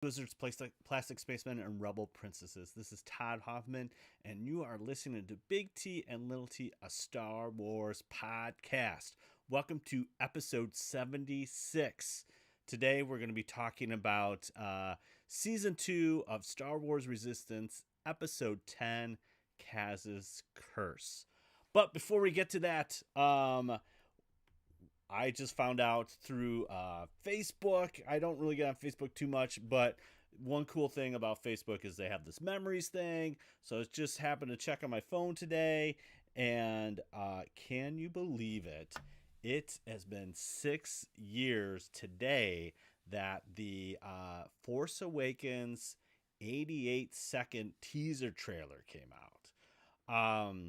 Wizards, Plastic Spacemen, and Rebel Princesses. This is Todd Hoffman, and you are listening to Big T and Little T, a Star Wars podcast. Welcome to episode 76. Today, we're going to be talking about season 2 of Star Wars Resistance, episode 10, Kaz's Curse. But before we get to that, I just found out through Facebook. I don't really get on Facebook too much, but one cool thing about Facebook is they have this memories thing. So it just happened to check on my phone today, and can you believe it? It has been 6 years today that the Force Awakens 88-second teaser trailer came out.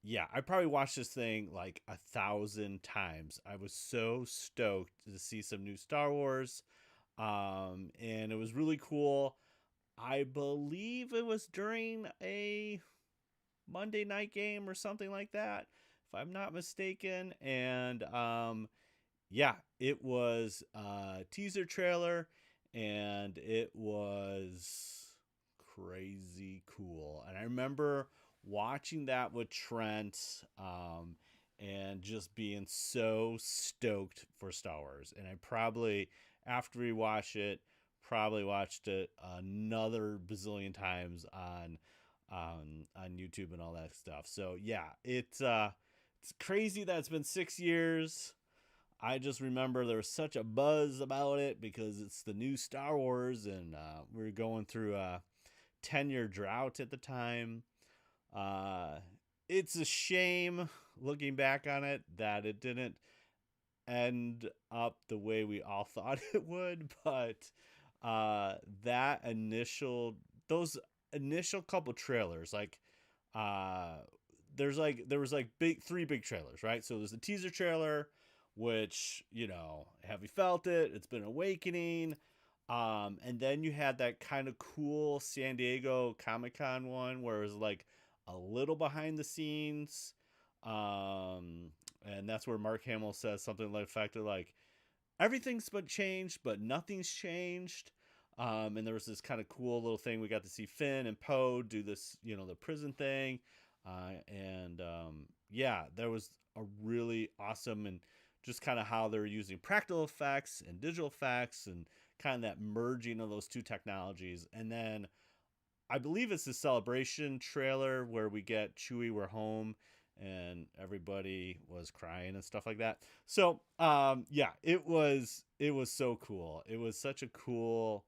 Yeah, I probably watched this thing like 1,000 times. I was so stoked to see some new Star Wars. And it was really cool. I believe it was during a Monday night game or something like that, if I'm not mistaken. And yeah, it was a teaser trailer, and it was crazy cool. And I remember watching that with Trent, and just being so stoked for Star Wars. And I probably, after we watched it, probably watched it another bazillion times on YouTube and all that stuff. So yeah, it's crazy that it's been 6 years. I just remember there was such a buzz about it because it's the new Star Wars, and we were going through a 10-year drought at the time. It's a shame looking back on it that it didn't end up the way we all thought it would, but that initial those initial couple trailers, like there was like three big trailers, right? So there's the teaser trailer, which, have you felt it? It's been awakening. And then you had that kind of cool San Diego Comic-Con one where it was like a little behind the scenes. And that's where Mark Hamill says something like the fact that like everything's but changed, but nothing's changed. And there was this kind of cool little thing. We got to see Finn and Poe do this, the prison thing. Yeah, there was a really awesome, and just kind of how they're using practical effects and digital effects and kind of that merging of those two technologies. And then I believe it's the Celebration trailer where we get Chewie, we're home, and everybody was crying and stuff like that. So yeah, it was so cool. It was such a cool,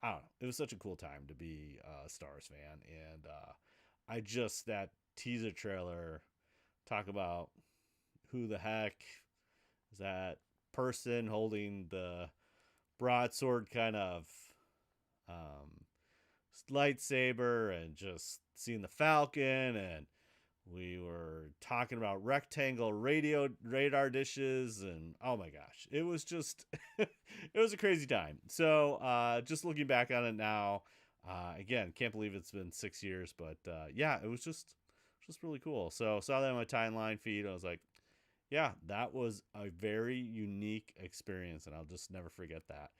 I don't know, it was such a cool time to be a Star Wars fan. And that teaser trailer, talk about who the heck is that person holding the broadsword kind of um, lightsaber, and just seeing the Falcon. And we were talking about rectangle radar dishes, and oh my gosh, it was just it was a crazy time. So just looking back on it now, again, can't believe it's been 6 years, but yeah, it was just really cool. So saw that on my timeline feed. I was like, yeah, that was a very unique experience, and I'll just never forget that.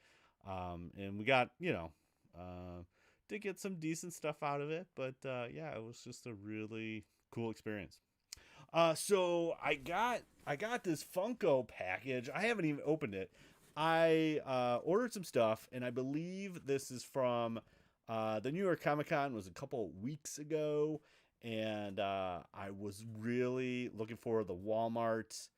And we got, did get some decent stuff out of it, but yeah, it was just a really cool experience. So I got this Funko package. I haven't even opened it. I ordered some stuff, and I believe this is from the New York Comic Con. Was a couple weeks ago, and I was really looking for the Walmart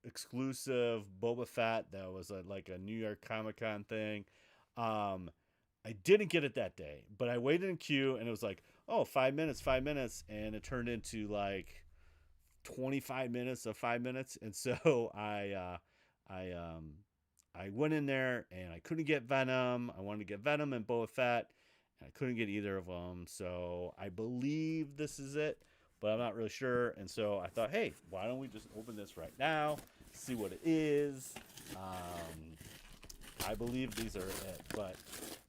exclusive Boba Fett. That was like a New York Comic Con thing. I didn't get it that day, but I waited in queue, and it was like, oh, 5 minutes, 5 minutes, and it turned into like 25 minutes of 5 minutes. And so I went in there, and I couldn't get Venom. I wanted to get Venom and Boba Fett, and I couldn't get either of them. So I believe this is it, but I'm not really sure. And so I thought, hey, why don't we just open this right now, see what it is. I believe these are it, but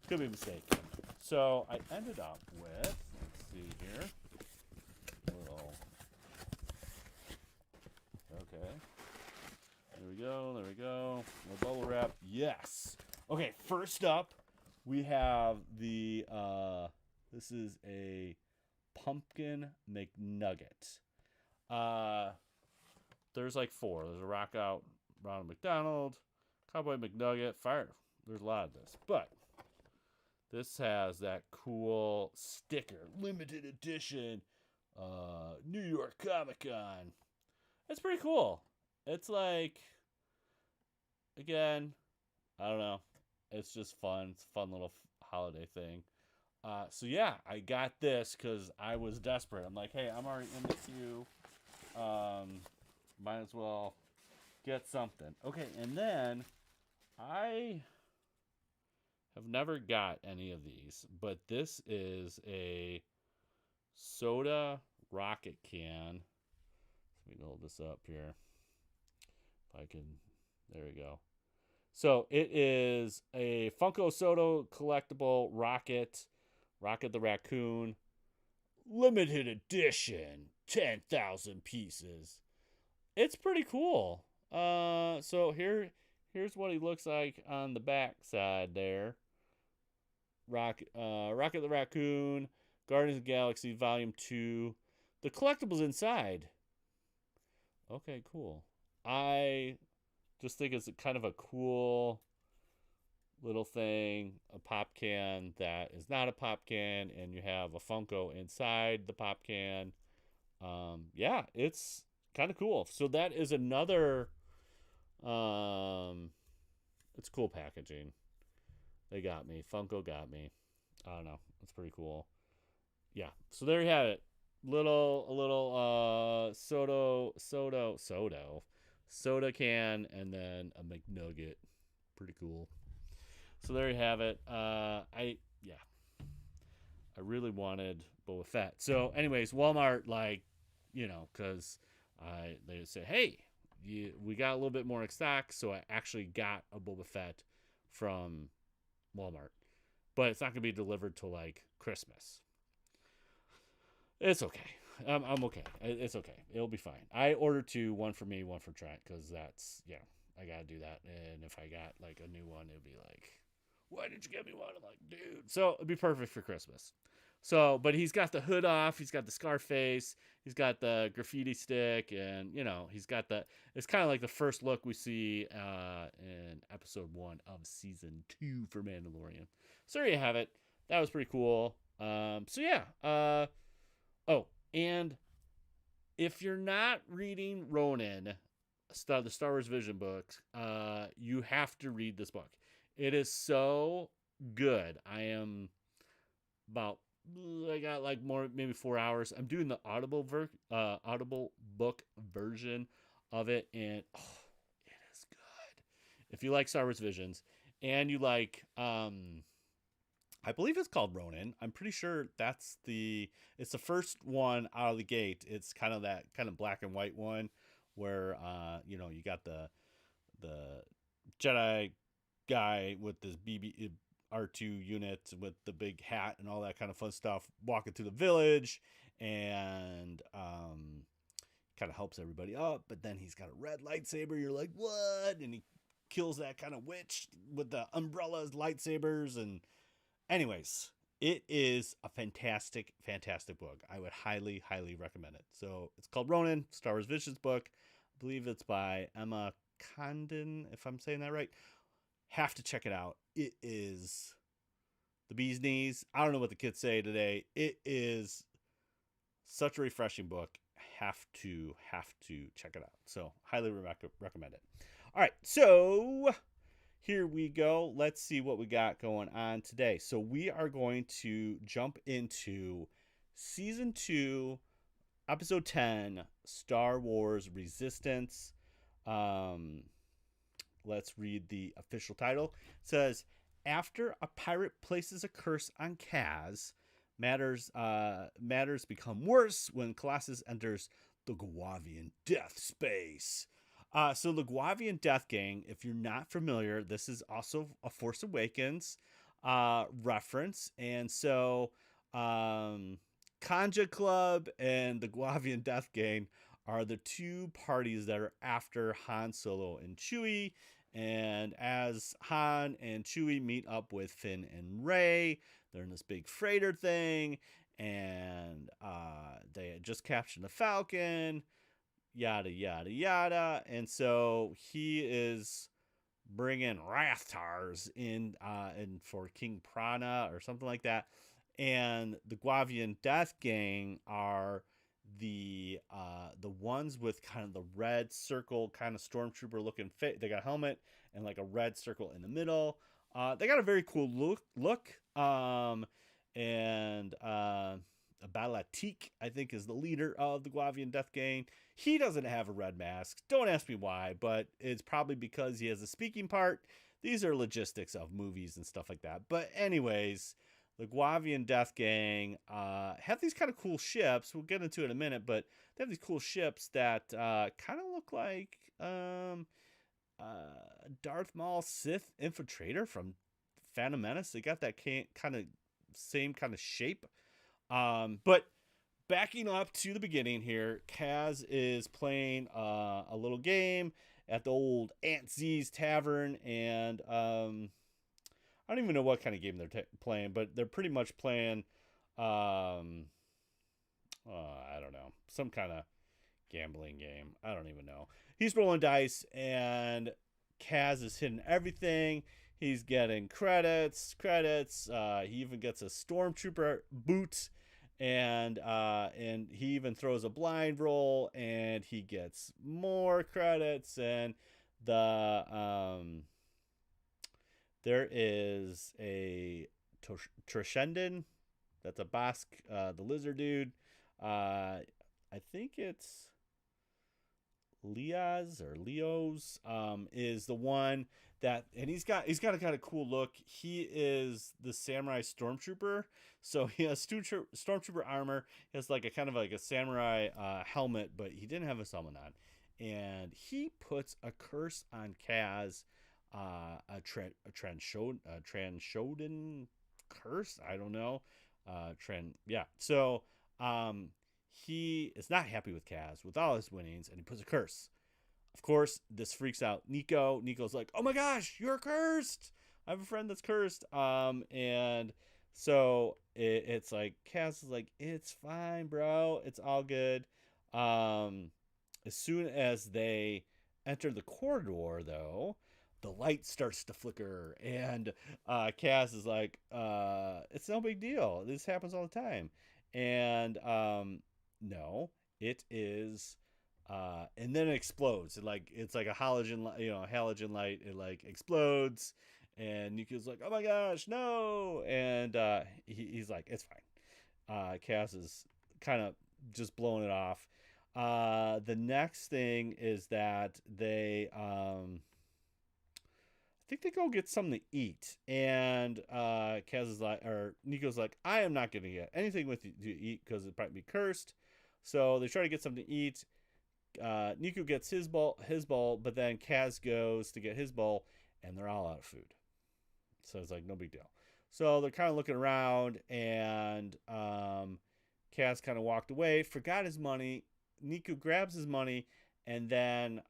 could be mistaken. So I ended up with, let's see here, little, okay, there we go, little bubble wrap. Yes, Okay, first up, we have the this is a pumpkin McNugget. Uh, there's like four. There's a Rock Out Ronald McDonald, Cowboy McNugget, Fire. There's a lot of this, but this has that cool sticker, limited edition, New York Comic Con. It's pretty cool. It's like, again, I don't know. It's just fun. It's a fun little holiday thing. So yeah, I got this because I was desperate. I'm like, hey, I'm already in the queue. Might as well get something. Okay, and then I have never got any of these, but this is a soda rocket can. Let me hold this up here. If I can, there we go. So it is a Funko Soda collectible Rocket the Raccoon, limited edition, 10,000 pieces. It's pretty cool. So here's what he looks like on the back side there. Rocket the Raccoon, Guardians of the Galaxy Volume 2. The collectibles inside. Okay, cool. I just think it's kind of a cool little thing, a pop can that is not a pop can, and you have a Funko inside the pop can. Yeah, it's kind of cool. So that is another. It's cool packaging. They got me. Funko got me. I don't know. It's pretty cool. Yeah. So there you have it. A little soda can, and then a McNugget. Pretty cool. So there you have it. I really wanted Boba Fett. So anyways, Walmart, like, because they say, hey, we got a little bit more in stock, so I actually got a Boba Fett from Walmart, but it's not gonna be delivered till like Christmas. It's okay. I'm okay. It's okay. It'll be fine. I ordered two, one for me, one for Trent, because that's, I gotta do that. And if I got like a new one, it'd be like, why did you get me one? I'm like, dude. So it'd be perfect for Christmas. So, but he's got the hood off. He's got the Scarface. He's got the graffiti stick, and he's got the. It's kind of like the first look we see in episode 1 of season 2 for Mandalorian. So there you have it. That was pretty cool. So yeah. Oh, and if you're not reading Ronin, the Star Wars Vision books, you have to read this book. It is so good. I got like maybe 4 hours. I'm doing the Audible book version of it, and it is good. If you like Star Wars Visions and you like, I believe it's called Ronin. I'm pretty sure it's the first one out of the gate. It's kind of that kind of black and white one where you got the Jedi guy with this BB R2 unit with the big hat and all that kind of fun stuff walking through the village, and kind of helps everybody up, but then he's got a red lightsaber. You're like, what? And he kills that kind of witch with the umbrellas lightsabers. And anyways, it is a fantastic book. I would highly recommend it. So it's called Ronin, Star Wars Visions book. I believe it's by Emma Condon, if I'm saying that right. Have to check it out. It is the bee's knees. I don't know what the kids say today. It is such a refreshing book. Have to check it out. So highly recommend it. All right, so here we go. Let's see what we got going on today. So we are going to jump into season 2, episode 10, Star Wars Resistance. Let's read the official title. It says, after a pirate places a curse on Kaz, matters become worse when Colossus enters the Guavian Death Space. So the Guavian Death Gang, if you're not familiar, this is also a Force Awakens reference. And so Kanja Club and the Guavian Death Gang are the two parties that are after Han Solo and Chewie. And as Han and Chewie meet up with Finn and Rey, they're in this big freighter thing, and they had just captured the Falcon, yada yada yada. And so he is bringing Rathtars in for King Prana or something like that. And the Guavian Death Gang are the ones with kind of the red circle, kind of stormtrooper looking fit. They got a helmet and like a red circle in the middle. They got a very cool look. And Balatik, I think, is the leader of the Guavian Death Gang. He doesn't have a red mask. Don't ask me why, but it's probably because he has a speaking part. These are logistics of movies and stuff like that. But anyways, the Guavian Death Gang have these kind of cool ships. We'll get into it in a minute, but they have these cool ships that kind of look like Darth Maul Sith infiltrator from Phantom Menace. They got that kind of same kind of shape. But backing up to the beginning here, Kaz is playing a little game at the old Aunt Z's Tavern, and I don't even know what kind of game they're playing, but they're pretty much playing, I don't know, some kind of gambling game. I don't even know. He's rolling dice, and Kaz is hitting everything. He's getting credits. He even gets a stormtrooper boot, and he even throws a blind roll, and he gets more credits. And there is a Trashendan. That's a Basque, the lizard dude. I think it's Leo's is the one that, and he's got a kind of cool look. He is the samurai stormtrooper, so he has stormtrooper armor. He has like a kind of like a samurai helmet, but he didn't have his helmet on, and he puts a curse on Kaz, a Transhoden curse. I don't know, So he is not happy with Kaz with all his winnings, and he puts a curse. Of course, this freaks out Nico. Nico's like, "Oh my gosh, you're cursed! I have a friend that's cursed." And so it's like Kaz is like, "It's fine, bro. It's all good." As soon as they enter the corridor, though, the light starts to flicker, and Kaz is like, "It's no big deal. This happens all the time." And no, it is. And then it explodes. It's like a halogen light. It like explodes, and Nico's like, "Oh my gosh, no!" And he's like, "It's fine." Kaz is kind of just blowing it off. The next thing is that I think they go get something to eat, and Kaz is like, or Nico's like, "I am not going to get anything with you to eat because it'd probably be cursed." So they try to get something to eat. Nico gets his bowl, but then Kaz goes to get his bowl, and they're all out of food. So it's like no big deal. So they're kind of looking around, and Kaz kind of walked away, forgot his money. Nico grabs his money, and then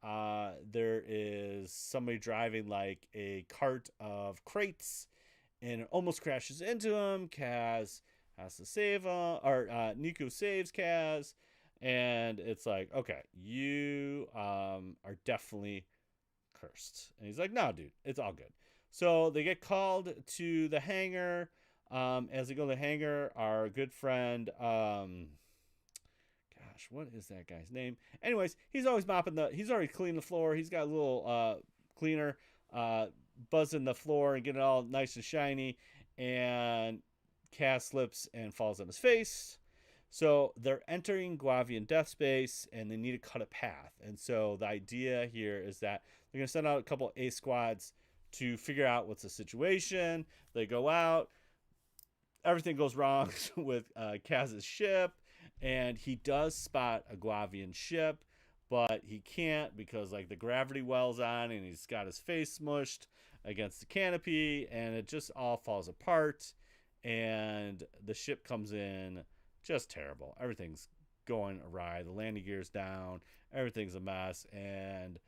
there is somebody driving like a cart of crates, and it almost crashes into him. Kaz has to save him, or Nico saves Kaz. And it's like, "Okay, you are definitely cursed." And he's like, "No, dude, it's all good." So they get called to the hangar. As they go to the hangar, our good friend, what is that guy's name? Anyways, he's always he's already cleaned the floor. He's got a little cleaner buzzing the floor and getting it all nice and shiny. And Kaz slips and falls on his face. So they're entering Guavian Death Space, and they need to cut a path. And so the idea here is that they're going to send out a couple A squads to figure out what's the situation. They go out. Everything goes wrong with Kaz's ship, and he does spot a Guavian ship, but he can't because like the gravity wells on, and he's got his face smushed against the canopy, and it just all falls apart. And the ship comes in just terrible. Everything's going awry. The landing gear's down. Everything's a mess. And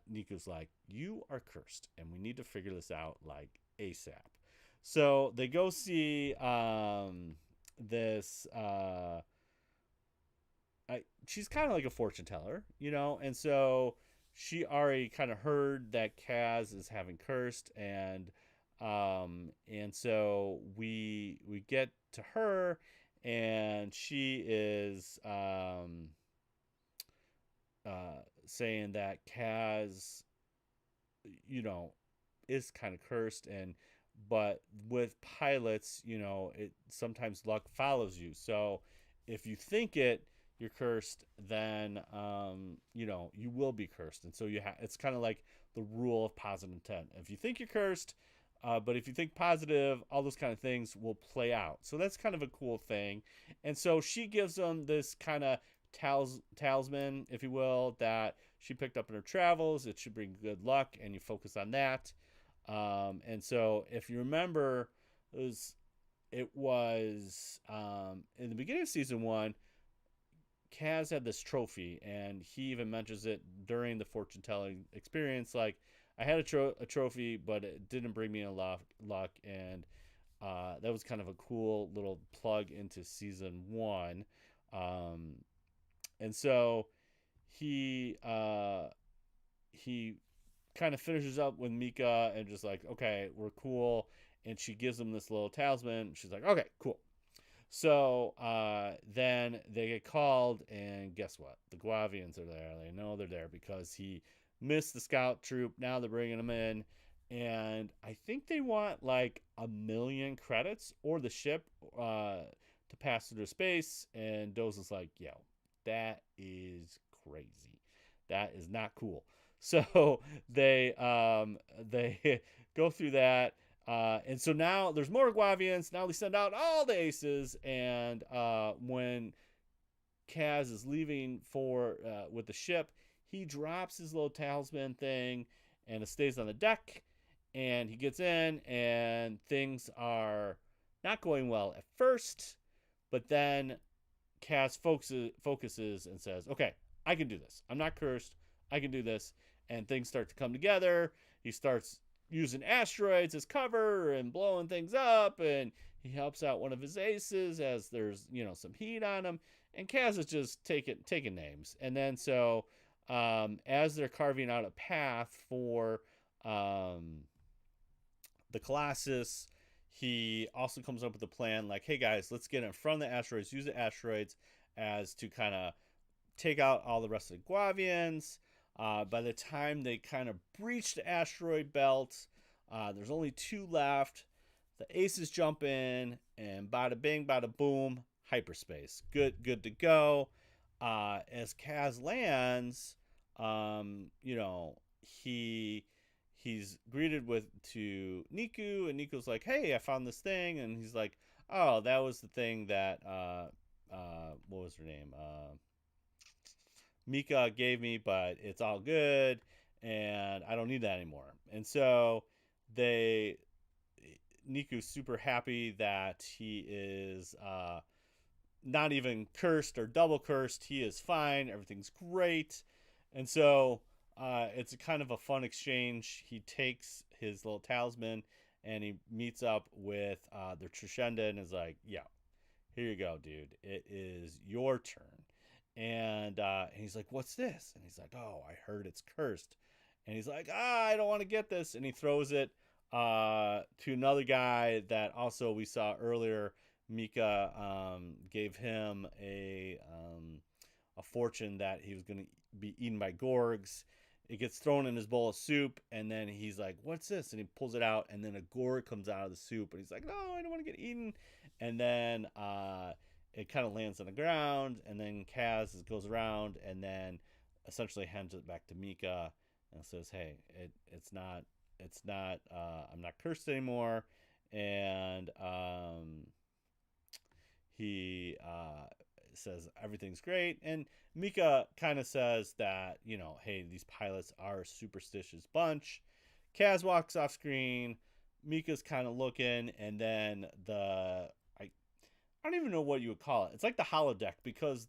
Nico's like, "You are cursed, and we need to figure this out like ASAP." So they go see this. She's kind of like a fortune teller, and so she already kind of heard that Kaz is having cursed, and so we get to her, and she is saying that Kaz, you know, is kind of cursed, and but with pilots, it sometimes luck follows you. So if you think you're cursed, then you will be cursed. And so it's kind of like the rule of positive intent. If you think you're cursed, but if you think positive, all those kind of things will play out. So that's kind of a cool thing. And so she gives them this kind of talisman, if you will, that she picked up in her travels. It should bring good luck, and you focus on that. And so if you remember, it was in the beginning of season one, Kaz had this trophy, and he even mentions it during the fortune telling experience. Like, I had a trophy, but it didn't bring me a luck, and that was kind of a cool little plug into season one. Um, and so he he kind of finishes up with Mika and just like, okay, we're cool. And she gives him this little talisman. She's like, okay, cool. So then they get called, and guess what? The Guavians are there. They know they're there because he missed the scout troop. Now they're bringing him in. And I think they want like 1,000,000 credits or the ship to pass through space. And Doza's like, yo, that is crazy. That is not cool. So they go through that, and so now there's more Guavians. Now they send out all the aces, and when Kaz is leaving for with the ship, he drops his little talisman thing, and it stays on the deck. And he gets in, and things are not going well at first, but then Kaz focuses and says, "Okay, I can do this. I'm not cursed. I can do this." And things start to come together. He starts using asteroids as cover and blowing things up, and he helps out one of his aces as there's some heat on him. And Kaz is just taking names. And then so as they're carving out a path for the Colossus, he also comes up with a plan like, hey guys, let's get in front of the asteroids, use the asteroids as to kind of take out all the rest of the Guavians. By the time they kind of breach the asteroid belt, there's only 2 left. The aces jump in, and bada bing, bada boom, hyperspace. Good to go. As Kaz lands, he's greeted to Niku, and Niku's like, "Hey, I found this thing," and he's like, "Oh, that was the thing that what was her name? Mika gave me, but it's all good, and I don't need that anymore." And so they Niku's super happy that he is not even cursed or double cursed. He is fine. Everything's great. And so it's a kind of a fun exchange. He takes his little talisman, and he meets up with the Trishenda and is like, "Yeah, here you go, dude. It is your turn." And he's like, "What's this?" And he's like, "Oh, I heard it's cursed." And he's like, I don't want to get this." And he throws it to another guy that also we saw earlier. Mika gave him a fortune that he was going to be eaten by Gorgs. It gets thrown in his bowl of soup, and then he's like, "What's this?" And he pulls it out, and then a Gorg comes out of the soup, and he's like, "No, I don't want to get eaten." And then it kind of lands on the ground, and then Kaz goes around and then essentially hands it back to Mika and says, "Hey, it's not I'm not cursed anymore." And he says everything's great, and Mika kind of says that, hey, these pilots are a superstitious bunch. Kaz walks off screen. Mika's kind of looking, and then I don't even know what you would call it. It's like the holodeck, because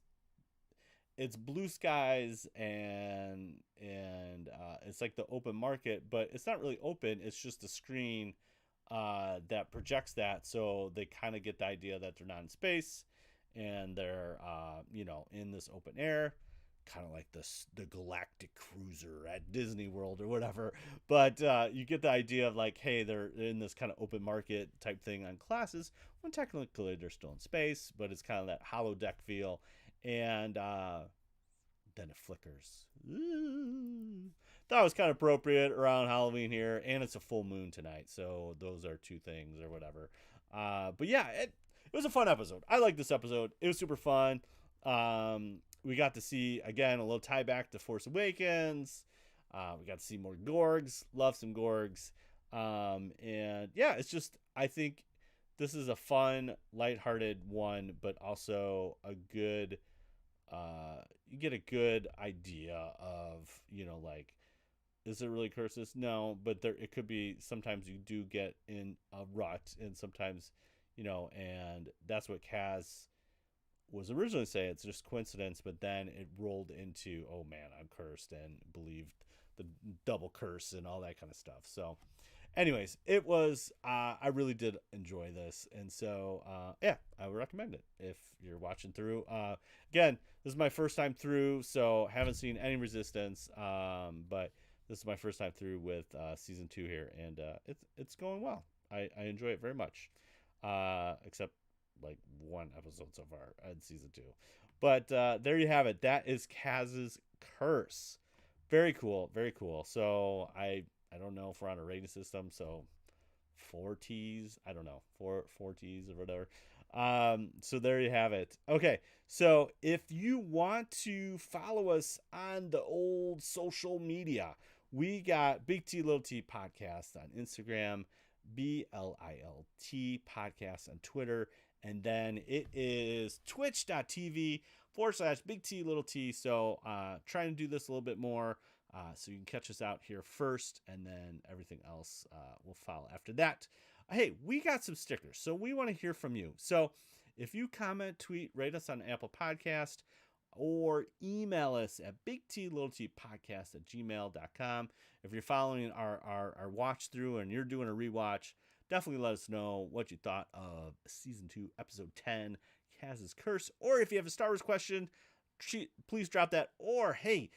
it's blue skies and it's like the open market, but it's not really open. It's just a screen that projects that, so they kind of get the idea that they're not in space and they're in this open air, kind of like the galactic cruiser at Disney World or whatever. But you get the idea of like, hey, they're in this kind of open market type thing on classes when technically they're still in space, but it's kind of that holodeck feel. And then it flickers. Ooh. That was kind of appropriate around Halloween here, and it's a full moon tonight, so those are two things or whatever. But yeah, it was a fun episode. I like this episode. It was super fun. We got to see again a little tie back to Force Awakens. We got to see more Gorgs. Love some Gorgs. And yeah, it's just, I think this is a fun, lighthearted one, but also a good. You get a good idea of, like, is it really curses? No, but there it could be. Sometimes you do get in a rut, and sometimes, and that's what Kaz was originally saying. It's just coincidence, but then it rolled into, oh man, I'm cursed, and believed the double curse and all that kind of stuff. So, anyways, it was. I really did enjoy this, and so yeah, I would recommend it if you're watching through. Again, this is my first time through, so haven't seen any Resistance, but this is my first time through with season 2 here, and it's going well. I enjoy it very much, except like one episode so far in season 2. But there you have it. That is Kaz's Curse. Very cool, very cool. So I don't know if we're on a rating system, so 4Ts. I don't know, four Ts or whatever. So there you have it. Okay, so if you want to follow us on the old social media, we got Big T Little T Podcast on Instagram, BLILT Podcast on Twitter, and then it is twitch.tv/Big T Little T. So trying to do this a little bit more. So you can catch us out here first, and then everything else will follow after that. Hey, we got some stickers, so we want to hear from you. So if you comment, tweet, rate us on Apple Podcast, or email us at bigtlittlepodcast@gmail.com. If you're following our watch through and you're doing a rewatch, definitely let us know what you thought of Season 2, Episode 10, Kaz's Curse. Or if you have a Star Wars question, please drop that. Or, hey,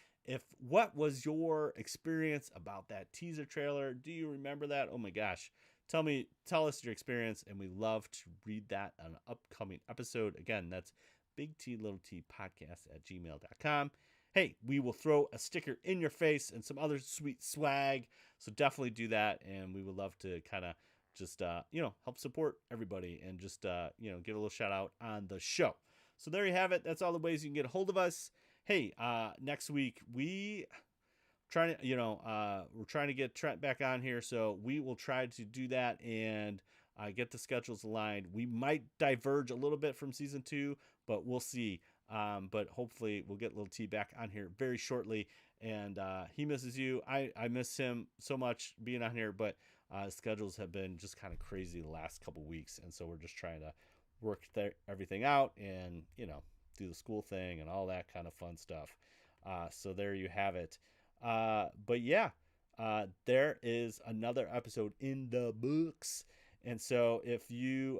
what was your experience about that teaser trailer? Do you remember that? Oh my gosh. Tell us your experience, and we love to read that on an upcoming episode. Again, that's bigtlittlepodcast@gmail.com. Hey, we will throw a sticker in your face and some other sweet swag. So definitely do that. And we would love to kind of just, help support everybody and just, give a little shout out on the show. So there you have it. That's all the ways you can get a hold of us. Hey, next week we're trying to get Trent back on here, so we will try to do that and get the schedules aligned. We might diverge a little bit from season 2, but we'll see. But hopefully we'll get Little T back on here very shortly. And he misses you. I miss him so much being on here, but schedules have been just kind of crazy the last couple weeks, and so we're just trying to work everything out and do the school thing and all that kind of fun stuff. So there you have it. But yeah, there is another episode in the books. And so if you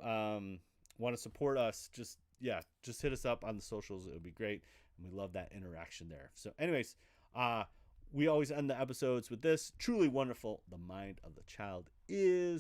want to support us, just hit us up on the socials. It would be great. And we love that interaction there. So anyways, we always end the episodes with this: truly wonderful. The mind of the child is